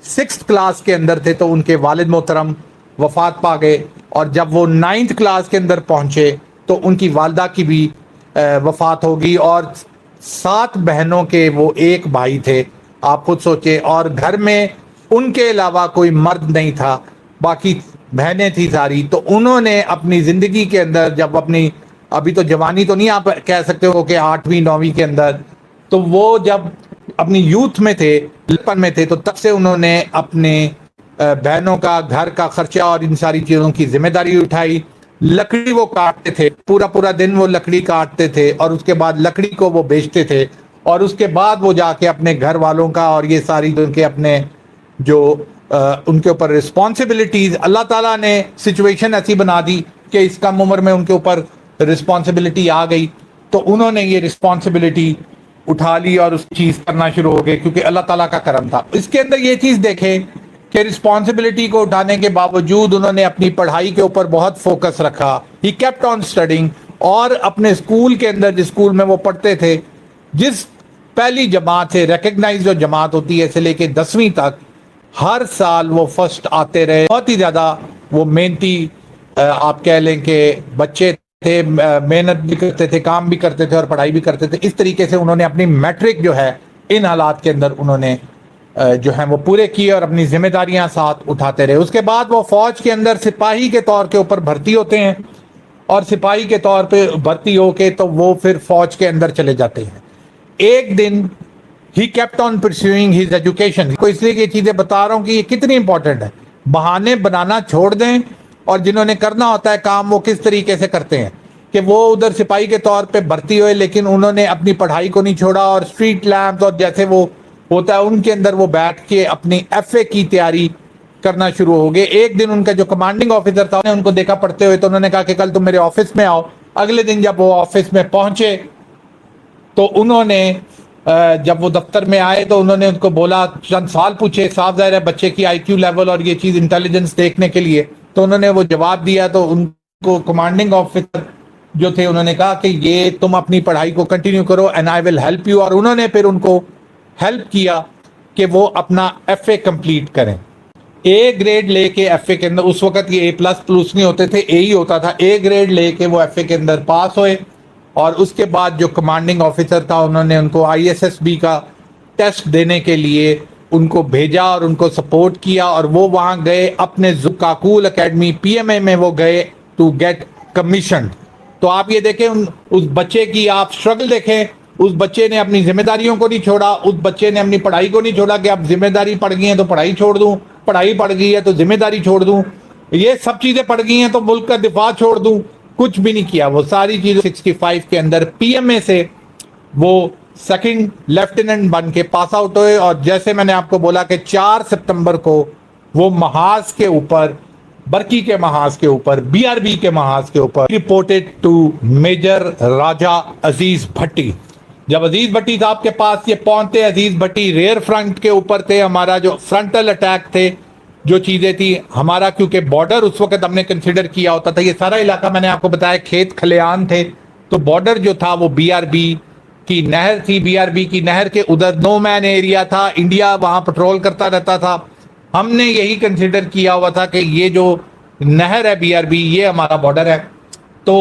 6th class کے اندر تھے تو ان کے والد محترم وفات پا گئے، اور جب وہ 9th کلاس کے اندر پہنچے تو ان کی والدہ کی بھی وفات ہوگی، اور 7 بہنوں کے وہ ایک بھائی تھے، آپ خود سوچیں، اور گھر میں ان کے علاوہ کوئی مرد نہیں تھا، باقی بہنیں تھی ساری۔ تو انہوں نے اپنی زندگی کے اندر جب اپنی، ابھی تو جوانی تو نہیں آپ کہہ سکتے ہو کہ 8ویں 9ویں کے اندر، تو وہ جب اپنی یوتھ میں تھے، لپن میں تھے، تو تب سے انہوں نے اپنے بہنوں کا، گھر کا خرچہ اور ان ساری چیزوں کی ذمہ داری اٹھائی۔ لکڑی وہ کاٹتے تھے، پورا دن وہ لکڑی کاٹتے تھے، اور اس کے بعد لکڑی کو وہ بیچتے تھے، اور اس کے بعد وہ جا کے اپنے گھر والوں کا اور یہ ساری جو ان کے اپنے جو ان کے اوپر رسپانسبلٹیز، اللہ تعالیٰ نے سچویشن ایسی بنا دی کہ اس کم عمر میں ان کے اوپر رسپانسبلٹی آ گئی، تو انہوں نے یہ رسپانسبلٹی اٹھا لی اور اس چیز کرنا شروع ہو گئے، کیونکہ اللہ تعالیٰ کا کرم تھا۔ اس کے اندر یہ چیز دیکھیں کہ رسپانسبلٹی کو اٹھانے کے باوجود انہوں نے اپنی پڑھائی کے اوپر بہت فوکس رکھا۔ ہی کیپٹ آن اسٹڈنگ، اور اپنے اسکول کے اندر، جس اسکول میں وہ پڑھتے تھے، جس پہلی جماعت سے ریکگنائز جو جماعت ہوتی ہے سے لے کے 10ویں تک، ہر سال وہ فرسٹ آتے رہے۔ بہت ہی زیادہ وہ محنتی آپ کہہ لیں کہ بچے تھے، محنت بھی کرتے تھے، کام بھی کرتے تھے اور پڑھائی بھی کرتے تھے۔ اس طریقے سے انہوں نے اپنی میٹرک جو ہے ان حالات کے اندر انہوں نے جو ہیں وہ پورے کیے اور اپنی ذمہ داریاں ساتھ اٹھاتے رہے۔ اس کے بعد وہ فوج کے اندر سپاہی کے طور کے اوپر بھرتی ہوتے ہیں، اور سپاہی کے طور پہ بھرتی ہو کے تو وہ پھر فوج کے اندر چلے جاتے ہیں۔ ایک دن ہی kept on pursuing his education, کو اس لیے یہ چیزیں بتا رہا ہوں کہ یہ کتنی امپورٹنٹ ہے۔ بہانے بنانا چھوڑ دیں، اور جنہوں نے کرنا ہوتا ہے کام وہ کس طریقے سے کرتے ہیں کہ وہ ادھر سپاہی کے طور پہ بھرتی ہوئے، لیکن انہوں نے اپنی پڑھائی کو نہیں چھوڑا، اور اسٹریٹ لیمپ اور جیسے وہ ہوتا ہے ان کے اندر وہ بیٹھ کے اپنی ایف اے کی تیاری کرنا شروع ہو گئے۔ ایک دن ان کا جو کمانڈنگ آفیسر تھا ان کو دیکھا پڑھتے ہوئے، تو انہوں نے کہا کہ کل تم میرے آفس میں آؤ۔ اگلے دن جب وہ آفس میں پہنچے تو انہوں نے جب وہ دفتر میں آئے تو انہوں نے ان کو بولا، چند سوال پوچھے، صاف ظاہر ہے بچے کی آئی کیو لیول اور یہ چیز انٹیلیجنس دیکھنے کے لیے، تو انہوں نے وہ جواب دیا۔ تو ان کو کمانڈنگ آفیسر جو تھے انہوں نے کہا کہ یہ تم اپنی پڑھائی کو کنٹینیو کرو and I will help you, اور انہوں نے پھر ان کو ہیلپ کیا کہ وہ اپنا ایف اے کمپلیٹ کریں۔ اے گریڈ لے کے ایف اے کے اندر، اس وقت یہ اے پلس پلس نہیں ہوتے تھے، اے ہی ہوتا تھا، اے گریڈ لے کے وہ ایف اے کے اندر پاس ہوئے۔ اور اس کے بعد جو کمانڈنگ آفیسر تھا انہوں نے ان کو آئی ایس ایس بی کا ٹیسٹ دینے کے لیے ان کو بھیجا اور ان کو سپورٹ کیا، اور وہ وہاں گئے اپنے کاکول اکیڈمی پی ایم اے میں وہ گئے ٹو گیٹ کمیشنڈ۔ تو آپ یہ دیکھیں اس بچے کی آپ اسٹرگل دیکھیں، اس بچے نے اپنی ذمہ داریوں کو نہیں چھوڑا، اس بچے نے اپنی پڑھائی کو نہیں چھوڑا کہ اب ذمہ داری پڑ گئی ہیں تو پڑھائی چھوڑ دوں، پڑھائی پڑ گئی ہے تو ذمہ داری چھوڑ دوں، یہ سب چیزیں پڑ گئی ہیں تو ملک کا دفاع چھوڑ دوں، کچھ بھی نہیں کیا۔ وہ ساری چیزیں 65 کے اندر پی ایم اے سے وہ سیکنڈ لیفٹیننٹ بن کے پاس آؤٹ ہوئے، اور جیسے میں نے آپ کو بولا کہ 4 سپتمبر کو وہ محاذ کے اوپر، برکی کے محاذ کے اوپر، بی آر بی کے محاذ کے اوپر رپورٹڈ ٹو میجر راجہ عزیز بھٹی۔ جب عزیز بھٹی صاحب کے پاس یہ پہنچتے، عزیز بھٹی ریئر فرنٹ کے اوپر تھے، ہمارا جو فرنٹل اٹیک تھے جو چیزیں تھی ہمارا، کیونکہ بارڈر اس وقت ہم نے کنسیڈر کیا ہوتا تھا، یہ سارا علاقہ میں نے آپ کو بتایا کھیت کھلیان تھے، تو بارڈر جو تھا وہ بی آر بی کی نہر تھی، بی آر بی کی نہر کے ادھر نو مین ایریا تھا، انڈیا وہاں پٹرول کرتا رہتا تھا۔ ہم نے یہی کنسیڈر کیا ہوا تھا کہ یہ جو نہر ہے بی آر بی یہ ہمارا بارڈر ہے۔ تو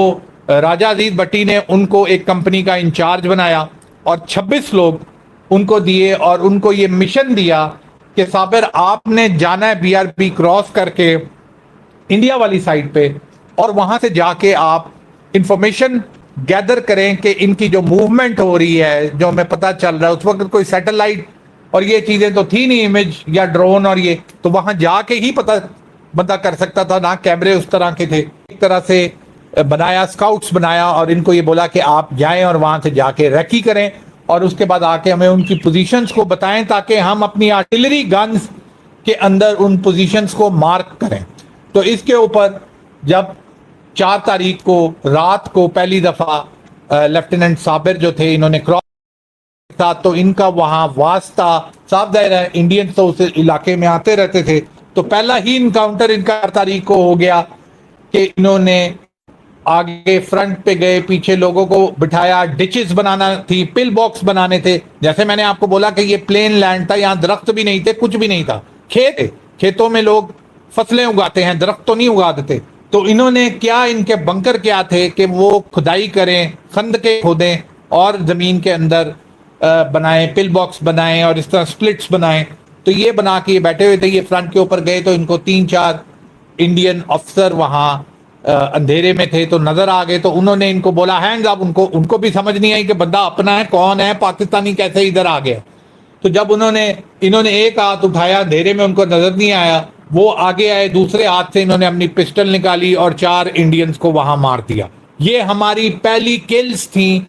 راجہ عزیز بھٹی نے ان کو ایک کمپنی کا انچارج بنایا اور 26 لوگ ان کو دیے، اور ان کو یہ مشن دیا کہ صابر آپ نے جانا ہے بی آر بی کراس کر کے انڈیا والی سائڈ پہ، اور وہاں سے جا کے آپ انفارمیشن گیدر کریں کہ ان کی جو موومنٹ ہو رہی ہے، جو ہمیں پتہ چل رہا ہے، اس وقت کوئی سیٹلائٹ اور یہ چیزیں تو تھی نہیں، امیج یا ڈرون، اور یہ تو وہاں جا کے ہی پتہ بندہ کر سکتا تھا، نہ کیمرے اس طرح کے تھے۔ ایک طرح سے بنایا، اسکاؤٹس بنایا، اور ان کو یہ بولا کہ آپ جائیں اور وہاں سے جا کے ریکی کریں، اور اس کے بعد آ کے ہمیں ان کی پوزیشنز کو بتائیں تاکہ ہم اپنی آرٹلری گنز کے اندر ان پوزیشنز کو مارک کریں۔ تو اس کے اوپر جب 4 تاریخ کو رات کو پہلی دفعہ لیفٹیننٹ صابر جو تھے انہوں نے کراس تھا، تو ان کا وہاں واسطہ صاف ظاہر ہے انڈینز تو اس علاقے میں آتے رہتے تھے، تو پہلا ہی انکاؤنٹر ان کا 4 تاریخ کو ہو گیا کہ انہوں نے آگے فرنٹ پہ گئے، پیچھے لوگوں کو بٹھایا، ڈچز بنانا تھی، پل باکس بنانے تھے۔ جیسے میں نے آپ کو بولا کہ یہ پلین لینڈ تھا، یہاں درخت بھی نہیں تھے، کچھ بھی نہیں تھا، کھیتوں میں لوگ فصلیں اگاتے ہیں، درخت تو نہیں اگا دیتے. تو انہوں نے کیا، ان کے بنکر کیا تھے کہ وہ کھدائی کریں، خندقیں کھودیں اور زمین کے اندر بنائیں، پل باکس بنائیں اور اس طرح سپلٹس بنائیں. تو یہ بنا کے یہ بیٹھے ہوئے تھے. یہ فرنٹ کے اوپر گئے تو ان کو 3-4 انڈین افسر وہاں اندھیرے میں تھے تو نظر آ گئے. تو انہوں نے ان کو بولا ہینڈز اپ. ان کو بھی سمجھ نہیں آئی کہ بندہ اپنا ہے، کون ہے، پاکستانی کیسے ادھر آ گیا. تو جب انہوں نے ایک ہاتھ اٹھایا، اندھیرے میں ان کو نظر نہیں آیا، وہ آگے آئے، دوسرے ہاتھ سے انہوں نے اپنی پسٹل نکالی اور 4 انڈینز کو وہاں مار دیا. یہ ہماری پہلی کلز تھیں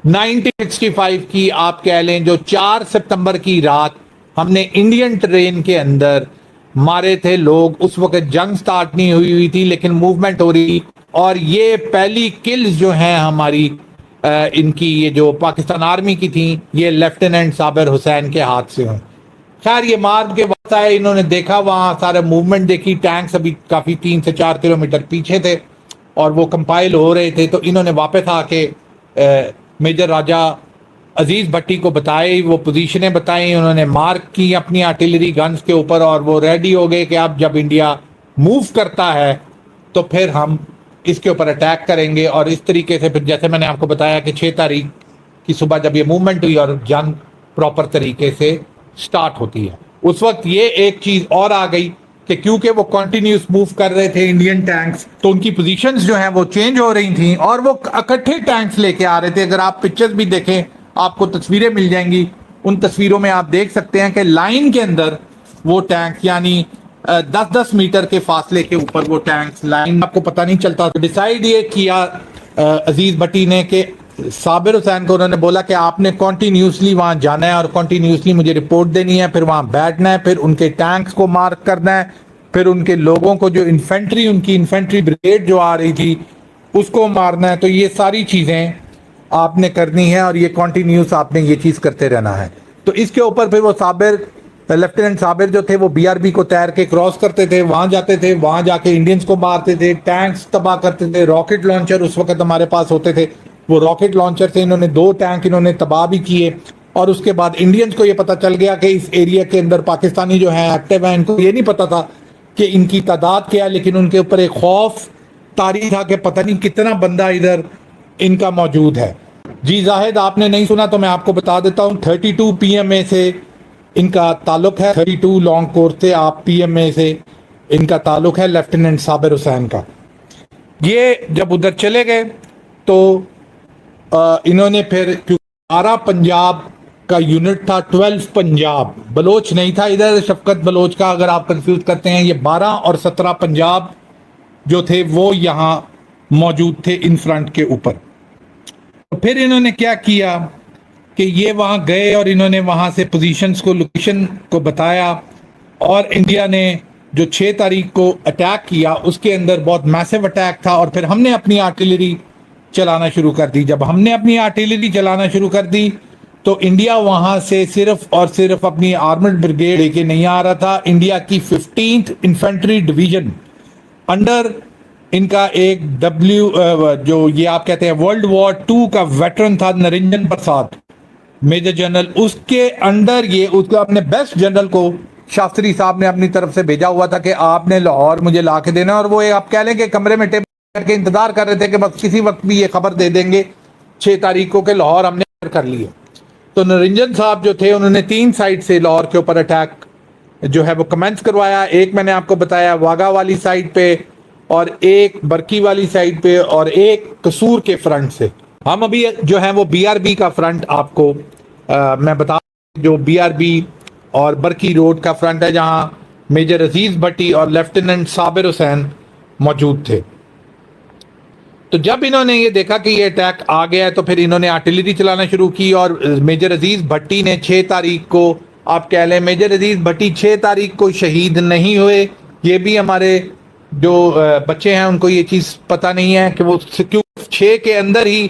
1965 کی، آپ کہہ لیں، جو 4 ستمبر کی رات ہم نے انڈین ٹرین کے اندر مارے تھے لوگ. اس وقت جنگ سٹارٹ نہیں ہوئی تھی لیکن موومنٹ ہو رہی. اور یہ پہلی کلز جو ہیں ہماری ان کی، یہ جو پاکستان آرمی کی تھیں، یہ لیفٹیننٹ صابر حسین کے ہاتھ سے ہوں. خیر یہ مار کے وقت آئے، انہوں نے دیکھا وہاں سارے موومنٹ دیکھی، ٹینکس ابھی کافی 3 سے 4 کلومیٹر پیچھے تھے اور وہ کمپائل ہو رہے تھے. تو انہوں نے واپس آ کے میجر راجہ عزیز بھٹی کو بتائے، وہ پوزیشنیں بتائیں، انہوں نے مارک کی اپنی آرٹلری گنز کے اوپر اور وہ ریڈی ہو گئے کہ اب جب انڈیا موو کرتا ہے تو پھر ہم اس کے اوپر اٹیک کریں گے. اور اس طریقے سے پھر جیسے میں نے آپ کو بتایا کہ 6 تاریخ کی صبح جب یہ موومنٹ ہوئی اور جنگ پراپر طریقے سے سٹارٹ ہوتی ہے، اس وقت یہ ایک چیز اور آ گئی کہ کیونکہ وہ کنٹینیوس موو کر رہے تھے انڈین ٹینکس، تو ان کی پوزیشنز جو ہیں وہ چینج ہو رہی تھیں اور وہ اکٹھے ٹینکس لے کے آ رہے تھے. اگر آپ پکچرز بھی دیکھیں، آپ کو تصویریں مل جائیں گی، ان تصویروں میں آپ دیکھ سکتے ہیں کہ لائن کے اندر وہ ٹینک، یعنی 10-10 میٹر کے فاصلے کے اوپر وہ ٹینکس لائن، آپ کو پتہ نہیں چلتا. ڈیسائیڈ یہ کیا عزیز بھٹی نے کہ صابر حسین کو انہوں نے بولا کہ آپ نے کنٹینیوسلی وہاں جانا ہے اور کنٹینیوسلی مجھے رپورٹ دینی ہے، پھر وہاں بیٹھنا ہے، پھر ان کے ٹینکس کو مارک کرنا ہے، پھر ان کے لوگوں کو، جو انفینٹری، ان کی انفینٹری بریگیڈ جو آ رہی تھی، اس کو مارنا ہے. تو یہ ساری چیزیں آپ نے کرنی ہے اور یہ کنٹینیوس آپ نے یہ چیز کرتے رہنا ہے. تو اس کے اوپر پھر وہ لیفٹیننٹ صابر جو تھے وہ BRB کو تیر کے کراس کرتے تھے، وہاں جاتے تھے، وہاں جا کے انڈینز کو مارتے تھے، ٹینکس تباہ کرتے تھے. راکٹ لانچر اس وقت ہمارے پاس ہوتے تھے، وہ راکٹ لانچر سے انہوں نے 2 ٹینک انہوں نے تباہ بھی کیے. اور اس کے بعد انڈینز کو یہ پتا چل گیا کہ اس ایریا کے اندر پاکستانی جو ہیں ایکٹیو ہیں. ان کو یہ نہیں پتا تھا کہ ان کی تعداد کیا ہے، لیکن ان کے اوپر ایک خوف طاری تھا کہ پتہ نہیں کتنا بندہ ادھر ان کا موجود ہے. جی زاہد، آپ نے نہیں سنا تو میں آپ کو بتا دیتا ہوں، 32 PMA سے ان کا تعلق ہے، 32 لانگ کورس سے آپ PMA سے ان کا تعلق ہے لیفٹیننٹ صابر حسین کا. یہ جب ادھر چلے گئے تو انہوں نے پھر 12 پنجاب کا یونٹ تھا، 12 پنجاب، بلوچ نہیں تھا ادھر، شفقت بلوچ کا اگر آپ کنفیوز کرتے ہیں. یہ 12 اور 17 پنجاب جو تھے وہ یہاں موجود تھے ان فرنٹ کے اوپر. تو پھر انہوں نے کیا کیا کہ یہ وہاں گئے اور انہوں نے وہاں سے پوزیشنز کو، لوکیشن کو بتایا. اور انڈیا نے جو 6 تاریخ کو اٹیک کیا اس کے اندر بہت میسو اٹیک تھا. اور پھر ہم نے اپنی آرٹلری چلانا شروع کر دی. جب ہم نے اپنی آرٹلری چلانا شروع کر دی تو انڈیا وہاں سے صرف اور صرف اپنی آرمڈ بریگیڈ لے کے نہیں آ رہا تھا. انڈیا کی 15th انفینٹری ڈویژن انڈر ان کا ایک جو یہ آپ کہتے ہیں World War II کا ویٹرن تھا، نرنجن پرساد میجر جنرل، اس کے انڈر یہ اس کو اپنے بیسٹ جنرل کو شاستری صاحب نے اپنی طرف سے بھیجا ہوا تھا کہ آپ نے لاہور مجھے لا کے دینا. اور وہ آپ کہہ لیں کہ کمرے میں ٹیبل کر کے انتظار کر رہے تھے کہ بس کسی وقت بھی یہ خبر دے دیں گے 6 تاریخ کو کہ لاہور ہم نے کر لیے. تو نرنجن صاحب جو تھے انہوں نے 3 سائڈ سے لاہور کے اوپر اٹیک جو ہے وہ کمنس کروایا. ایک میں نے آپ کو بتایا واگا والی سائڈ پہ، اور ایک برکی والی سائڈ پہ، اور ایک قصور کے فرنٹ سے. ہم ابھی جو ہے وہ BRB کا فرنٹ آپ کو میں بتا، جو BRB اور برکی روڈ کا فرنٹ ہے جہاں میجر عزیز بھٹی اور لیفٹیننٹ صابر حسین موجود تھے. تو جب انہوں نے یہ دیکھا کہ یہ اٹیک آ گیا ہے تو پھر انہوں نے آرٹلری چلانا شروع کی. اور میجر عزیز بھٹی نے 6 تاریخ کو، آپ کہہ لیں میجر عزیز بھٹی 6 تاریخ کو شہید نہیں ہوئے. یہ بھی ہمارے جو بچے ہیں ان کو یہ چیز پتہ نہیں ہے کہ وہ کیوں 6 کے اندر ہی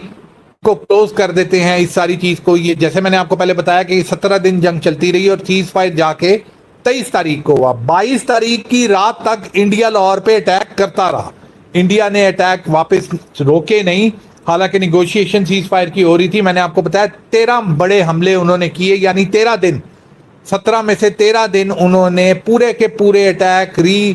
کو کلوز کر دیتے ہیں اس ساری چیز کو. یہ جیسے میں نے آپ کو پہلے بتایا کہ 17 دن جنگ چلتی رہی اور سیز فائر جا کے 23 تاریخ کو ہوا. 22 تاریخ کی رات تک انڈیا لاہور پہ اٹیک کرتا رہا. انڈیا نے اٹیک واپس روکے نہیں، حالانکہ نیگوشیشن سیز فائر کی ہو رہی تھی. میں نے آپ کو بتایا 13 بڑے حملے انہوں نے کیے، یعنی 13 دن 17 میں سے 13 دن انہوں نے پورے کے پورے اٹیک ری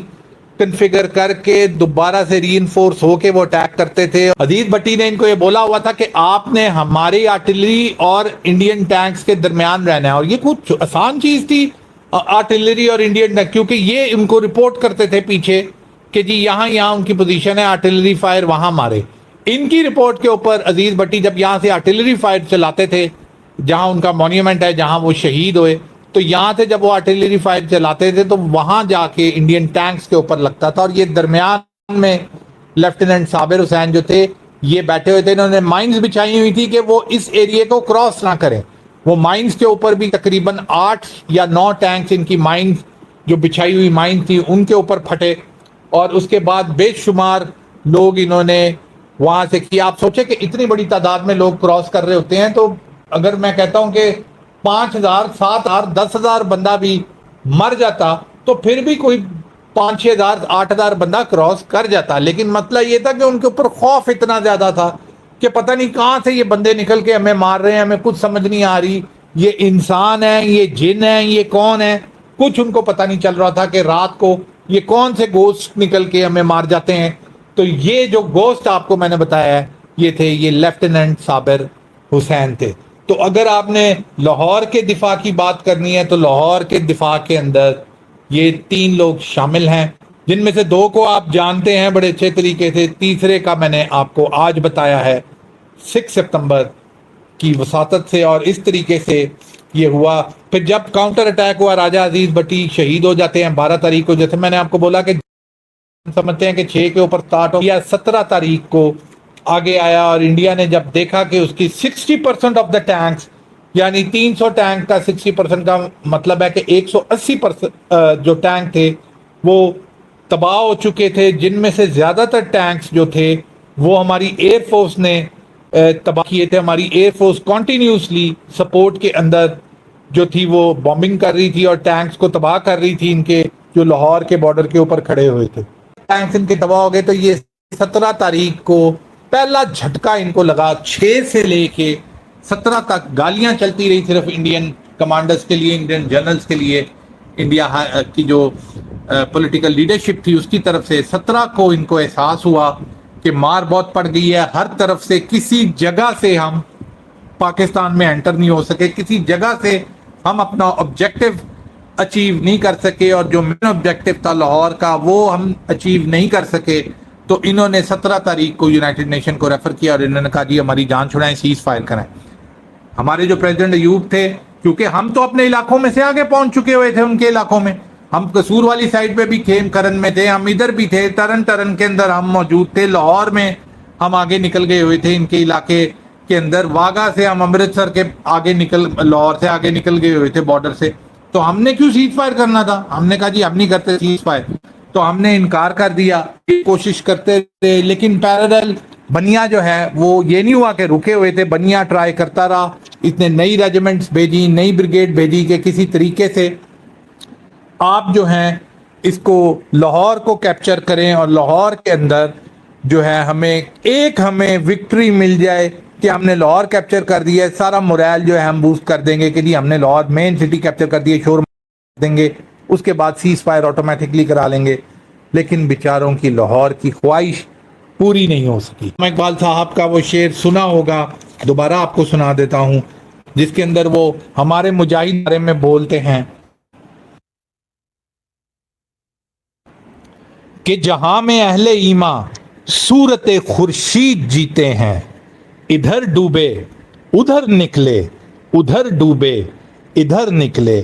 کنفیگر کر کے دوبارہ سے ری انفورس ہو کے وہ اٹیک کرتے تھے. عزیز بھٹی نے ان کو یہ بولا ہوا تھا کہ آپ نے ہماری آرٹلری اور انڈین ٹینکس کے درمیان رہنا ہے, اور یہ کچھ آسان چیز تھی آرٹلری اور انڈین ٹینک, کیونکہ یہ ان کو رپورٹ کرتے تھے پیچھے کہ جی یہاں ان کی پوزیشن ہے, آرٹلری فائر وہاں مارے. ان کی رپورٹ کے اوپر عزیز بھٹی جب یہاں سے آرٹلری فائر چلاتے تھے, جہاں ان کا مونیومنٹ ہے, جہاں وہ شہید ہوئے, تو یہاں سے جب وہ آرٹلری فائر چلاتے تھے تو وہاں جا کے انڈین ٹینکس کے اوپر لگتا تھا. اور یہ درمیان میں لیفٹیننٹ صابر حسین جو تھے یہ بیٹھے ہوئے تھے, انہوں نے مائنز بچھائی ہوئی تھی کہ وہ اس ایریے کو کراس نہ کریں. وہ مائنز کے اوپر بھی تقریباً 8 یا 9 ٹینکس ان کی مائنز جو بچھائی ہوئی مائنز تھی ان کے اوپر پھٹے, اور اس کے بعد بے شمار لوگ انہوں نے وہاں سے کیا. آپ سوچیں کہ اتنی بڑی تعداد میں لوگ کراس کر رہے ہوتے ہیں, تو اگر میں کہتا ہوں کہ 5,000 7,000 10,000 بندہ بھی مر جاتا تو پھر بھی کوئی 5,000 8,000 بندہ کراس کر جاتا. لیکن مسئلہ یہ تھا کہ ان کے اوپر خوف اتنا زیادہ تھا کہ پتہ نہیں کہاں سے یہ بندے نکل کے ہمیں مار رہے ہیں, ہمیں کچھ سمجھ نہیں آ رہی, یہ انسان ہے, یہ جن ہے, یہ کون ہے, کچھ ان کو پتہ نہیں چل رہا تھا کہ رات کو یہ کون سے گوسٹ نکل کے ہمیں مار جاتے ہیں. تو یہ جو گوسٹ آپ کو میں نے بتایا ہے یہ تھے, یہ لیفٹیننٹ صابر حسین تھے. تو اگر آپ نے لاہور کے دفاع کی بات کرنی ہے تو لاہور کے دفاع کے اندر یہ 3 لوگ شامل ہیں, جن میں سے 2 کو آپ جانتے ہیں بڑے اچھے طریقے سے, تیسرے کا میں نے آپ کو آج بتایا ہے 6 سپتمبر کی وساطت سے. اور اس طریقے سے یہ ہوا. پھر جب کاؤنٹر اٹیک ہوا راجہ عزیز بھٹی شہید ہو جاتے ہیں 12 تاریخ کو, جیسے میں نے آپ کو بولا کہ سمجھتے ہیں کہ 6 کے اوپر سٹارٹ ہو گیا, 17 تاریخ کو آگے آیا, اور انڈیا نے جب دیکھا کہ اس کی 60% آف دا ٹینکس, یعنی 300 ٹینک کا 60% کا مطلب ہے کہ 180% جو ٹینک تھے وہ تباہ ہو چکے تھے, جن میں سے زیادہ تر ٹینکس جو تھے وہ ہماری ایئر فورس نے تباہ کیے تھے. ہماری ایئر فورس کنٹینیوسلی سپورٹ کے اندر جو تھی وہ بامبنگ کر رہی تھی اور ٹینکس کو تباہ کر رہی تھی ان کے جو لاہور کے بارڈر کے اوپر کھڑے ہوئے تھے. ٹینکس ان کے تباہ ہو گئے. تو یہ 17 تاریخ کو پہلا جھٹکا ان کو لگا. 6 سے لے کے 17 تک گالیاں چلتی رہی صرف انڈین کمانڈرز کے لیے, انڈین جنرلز کے لیے, انڈیا کی جو پولیٹیکل لیڈرشپ تھی اس کی طرف سے. 17 کو ان کو احساس ہوا کہ مار بہت پڑ گئی ہے, ہر طرف سے کسی جگہ سے ہم پاکستان میں انٹر نہیں ہو سکے, کسی جگہ سے ہم اپنا آبجیکٹو اچیو نہیں کر سکے, اور جو مین آبجیکٹو تھا لاہور کا وہ ہم اچیو نہیں کر سکے. تو انہوں نے 17 تاریخ کو یونائٹڈ نیشن کو ریفر کیا اور انہوں نے کہا جی ہماری جان چھڑائیں, سیز فائر کریں. ہمارے جو پریزیڈنٹ ایوب تھے, کیونکہ ہم تو اپنے علاقوں میں سے آگے پہنچ چکے ہوئے تھے ان کے علاقوں میں, ہم قصور والی سائڈ پہ بھی کھیم کرن میں تھے, ہم ادھر بھی تھے, ٹرن کے اندر ہم موجود تھے, لاہور میں ہم آگے نکل گئے ہوئے تھے ان کے علاقے کے اندر, واگا سے ہم امرتسر کے آگے لاہور سے آگے نکل گئے ہوئے تھے بارڈر سے. تو ہم نے کیوں سیز فائر کرنا تھا؟ ہم نے کہا جی ہم نہیں کرتے سیز فائر, تو ہم نے انکار کر دیا. کوشش کرتے تھے لیکن پیرالل بنیا جو ہے وہ یہ نہیں ہوا کہ رکے ہوئے تھے, بنیا ٹرائی کرتا رہا, اتنے نئی ریجیمنٹس بھیجی, نئی بریگیڈ بھیجی کہ کسی طریقے سے آپ جو ہیں اس کو لاہور کو کیپچر کریں اور لاہور کے اندر جو ہے ہمیں وکٹری مل جائے کہ ہم نے لاہور کیپچر کر دیا ہے, سارا موریل جو ہے ہم بوسٹ کر دیں گے کہ جی ہم نے لاہور مین سٹی کیپچر کر دی ہے, شور دیں گے, اس کے بعد سیز فائر آٹومیٹکلی کرا لیں گے. لیکن بیچاروں کی لاہور کی خواہش پوری نہیں ہو سکی. اقبال صاحب کا وہ شعر سنا ہوگا, دوبارہ آپ کو سنا دیتا ہوں, جس کے اندر وہ ہمارے مجاہد بارے میں بولتے ہیں کہ جہاں میں اہل ایمان صورت خورشید جیتے ہیں, ادھر ڈوبے ادھر نکلے, ادھر ڈوبے ادھر نکلے.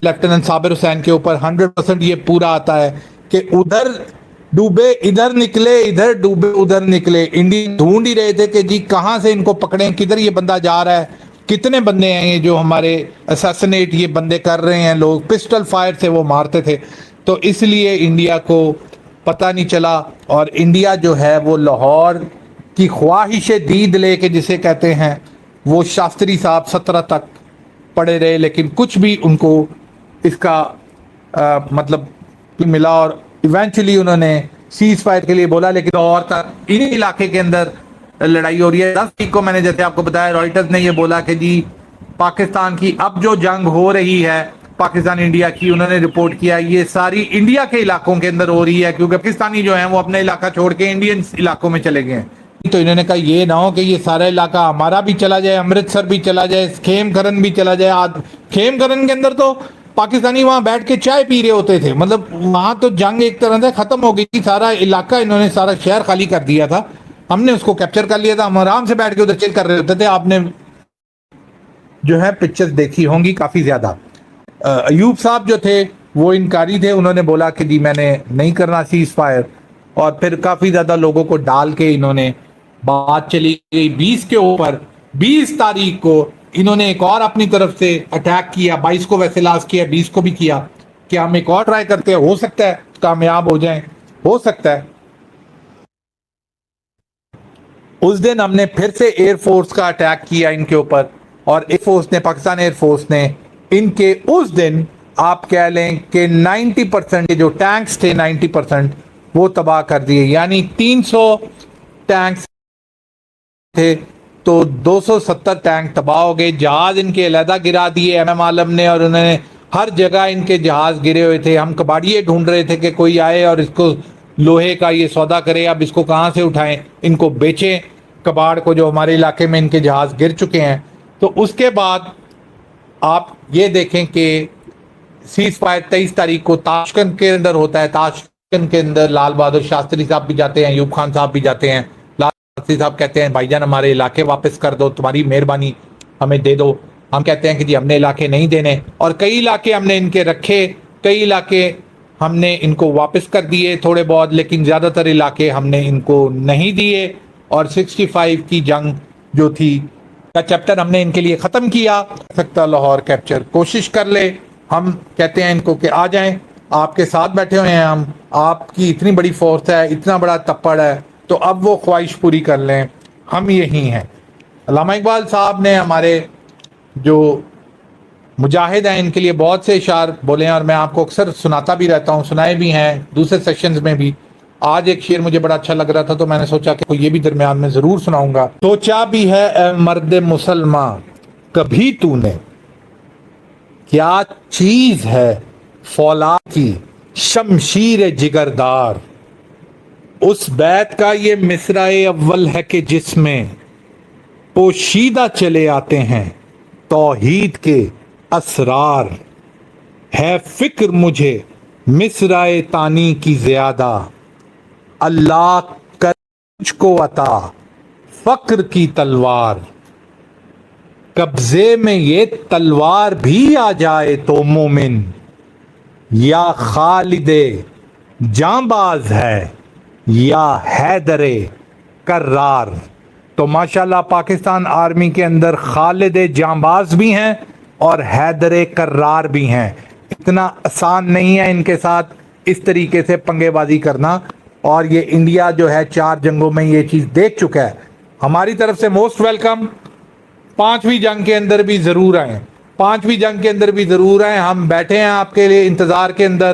لیفٹیننٹ صابر حسین کے اوپر 100% یہ پورا آتا ہے کہ ادھر ڈوبے ادھر نکلے, ادھر ڈوبے ادھر نکلے. انڈین ڈھونڈ ہی رہے تھے کہ جی کہاں سے ان کو پکڑیں, کدھر یہ بندہ جا رہا ہے, کتنے بندے ہیں یہ جو ہمارے اساسینیٹ یہ بندے کر رہے ہیں. لوگ پسٹل فائر سے وہ مارتے تھے, تو اس لیے انڈیا کو پتہ نہیں چلا. اور انڈیا جو ہے وہ لاہور کی خواہش دید لے کے جسے کہتے ہیں, وہ شاستری صاحب 17 تک پڑے رہے, لیکن کچھ بھی ان کو اس کا مطلب ملا, اور ایونچولی انہوں نے سیز فائر کے لیے بولا. لیکن لاہور تک انہی علاقے کے اندر لڑائی ہو رہی ہے. 10 تاریخ کو میں نے جیسے آپ کو بتایا رائٹرز نے یہ بولا کہ جی پاکستان کی اب جو جنگ ہو رہی ہے پاکستان انڈیا کی، انہوں نے رپورٹ کیا یہ ساری انڈیا کے علاقوں کے اندر ہو رہی ہے، کیونکہ پاکستانی جو ہیں وہ اپنا علاقہ چھوڑ کے انڈین علاقوں میں چلے گئے ہیں۔ تو انہوں نے کہا یہ نہ ہو کہ یہ سارا علاقہ ہمارا بھی چلا جائے، امرتسر بھی چلا جائے، کھیم کرن بھی چلا جائے۔ کھیم کرن کے اندر تو پاکستانی وہاں بیٹھ کے چائے پی رہے ہوتے تھے، مطلب وہاں تو جنگ ایک طرح سے ختم ہو گئی تھی، سارا علاقہ انہوں نے سارا شہر خالی کر دیا تھا، ہم نے اس کو کیپچر کر لیا تھا، ہم آرام سے بیٹھ کے ادھر چل کر رہے ہوتے تھے۔ آپ نے جو ہے پکچرز دیکھی ہوں گی کافی زیادہ۔ ایوب صاحب جو تھے وہ انکاری تھے، انہوں نے بولا کہ جی میں نے نہیں کرنا سیز فائر، اور پھر کافی زیادہ لوگوں کو ڈال کے انہوں نے بات چلی گئی 20 کے اوپر۔ 20 تاریخ کو انہوں نے ایک اور اپنی طرف سے اٹیک کیا، 22 کو ویسے لاسٹ کیا، 20 کو بھی کیا کہ ہم ایک اور ٹرائی کرتے ہیں، ہو سکتا ہے کامیاب ہو جائیں، ہو سکتا ہے۔ اس دن ہم نے پھر سے ایئر فورس کا اٹیک کیا ان کے اوپر، اور ایئر فورس نے، پاکستان ایئر فورس نے ان کے اس دن آپ کہہ لیں کہ 90% جو ٹینکس تھے 90% وہ تباہ کر دیے، یعنی 300 ٹینکس تھے تو 270 ٹینک تباہ ہو گئے۔ جہاز ان کے علیحدہ گرا دیے ایم ایم عالم نے، اور انہوں نے ہر جگہ ان کے جہاز گرے ہوئے تھے۔ ہم کباڑیے ڈھونڈ رہے تھے کہ کوئی آئے اور اس کو لوہے کا یہ سودا کرے، اب اس کو کہاں سے اٹھائیں، ان کو بیچیں کباڑ کو جو ہمارے علاقے میں ان کے جہاز گر چکے ہیں۔ تو اس کے بعد آپ یہ دیکھیں کہ سیز فائر 23 تاریخ کو تاشکند کے اندر ہوتا ہے۔ تاشکند کے اندر لال بہادر شاستری صاحب بھی جاتے ہیں، ایوب خان صاحب بھی جاتے ہیں۔ لال شاستری صاحب کہتے ہیں بھائی جان ہمارے علاقے واپس کر دو، تمہاری مہربانی ہمیں دے دو۔ ہم کہتے ہیں کہ جی ہم نے علاقے نہیں دینے، اور کئی علاقے ہم نے ان کے رکھے، کئی علاقے ہم نے ان کو واپس کر دیے تھوڑے بہت، لیکن زیادہ تر علاقے ہم نے ان کو نہیں دیے۔ اور 65 کی جنگ جو تھی کا چیپٹر ہم نے ان کے لیے ختم کیا۔ سکتا لاہور کیپچر کوشش کر لے، ہم کہتے ہیں ان کو کہ آ جائیں، آپ کے ساتھ بیٹھے ہوئے ہیں ہم، آپ کی اتنی بڑی فورس ہے، اتنا بڑا تپڑ ہے، تو اب وہ خواہش پوری کر لیں، ہم یہی ہیں۔ علامہ اقبال صاحب نے ہمارے جو مجاہد ہیں ان کے لیے بہت سے اشعار بولے ہیں، اور میں آپ کو اکثر سناتا بھی رہتا ہوں، سنائے بھی ہیں دوسرے سیشنز میں بھی۔ آج ایک شعر مجھے بڑا اچھا لگ رہا تھا تو میں نے سوچا کہ یہ بھی درمیان میں ضرور سناؤں گا۔ سوچا بھی ہے اے مرد مسلماں کبھی تو نے، کیا چیز ہے فولاد کی شمشیر جگردار، اس بیت کا یہ مصرع اول ہے کہ جس میں پوشیدہ چلے آتے ہیں توحید کے اسرار، ہے فکر مجھے مصرع تانی کی زیادہ، اللہ کر مجھ کو عطا فقر کی تلوار، قبضے میں یہ تلوار بھی آ جائے تو مومن، یا خالد جانباز ہے یا حیدر کرار۔ تو ماشاءاللہ پاکستان آرمی کے اندر خالد جانباز بھی ہیں اور حیدر کرار بھی ہیں۔ اتنا آسان نہیں ہے ان کے ساتھ اس طریقے سے پنگے بازی کرنا، اور یہ انڈیا جو ہے 4 جنگوں میں یہ چیز دیکھ چکا ہے۔ ہماری طرف سے موسٹ ویلکم، 5ویں جنگ کے اندر بھی ضرور آئیں، 5ویں جنگ کے اندر بھی ضرور آئیں، ہم بیٹھے ہیں آپ کے لیے انتظار کے اندر۔